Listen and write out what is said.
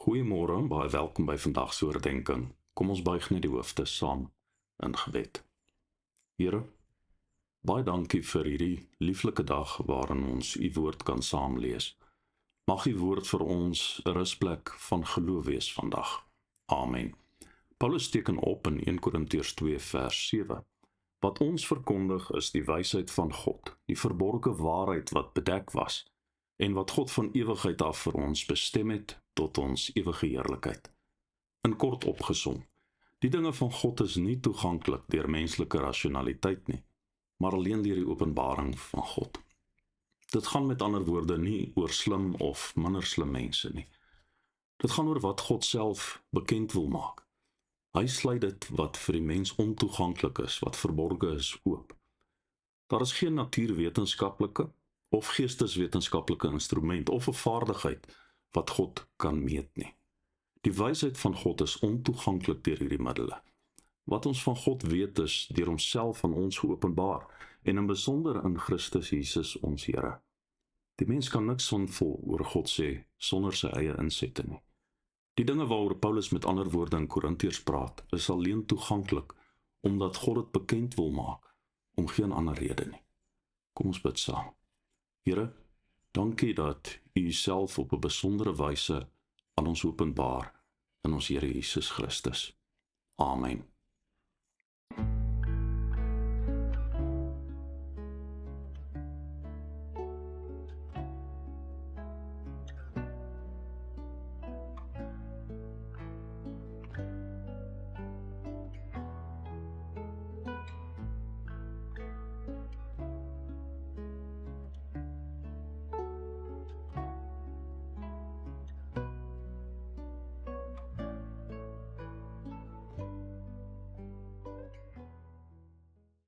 Goeiemôre, baie welkom by vandag se oordeenking. Kom ons buig net die hoofde saam in gebed. Here, baie dankie vir hierdie lieflike dag waarin ons u woord kan saam lees. Mag u woord vir ons 'n rusplek van geloof wees vandag. Amen. Paulus teken op in 1 Korintiërs 2 vers 7. Wat ons verkondig is die wysheid van God, die verborgde waarheid wat bedek was, en wat God van ewigheid af vir ons bestem het tot ons ewige heerlikheid. In kort opgesom, die dinge van God is nie toeganklik deur menslike rasionaliteit nie, maar alleen deur die openbaring van God. Dit gaan met ander woorde nie oor slim of minder slim mense nie. Dit gaan oor wat God self bekend wil maak. Hy sluit dit wat vir die mens ontoeganklik is, wat verborge is, oop. Daar is geen natuurwetenskaplike of geesteswetenskaplike instrument of 'n vaardigheid wat God kan meet nie. Die wysheid van God is ontoeganklik deur hierdie middele. Wat ons van God weet is deur homself aan ons geopenbaar, en in besonder in Christus Jesus ons Here. Die mens kan niks sinvol oor God sê sonder sy eie insette nie. Die dinge waaroor Paulus met ander woorde in Korintiërs praat, is alleen toeganklik omdat God dit bekend wil maak, om geen ander rede nie. Kom ons bid saam. Here, dankie dat u uself op 'n besondere wyse aan ons openbaar in ons Here Jesus Christus. Amen.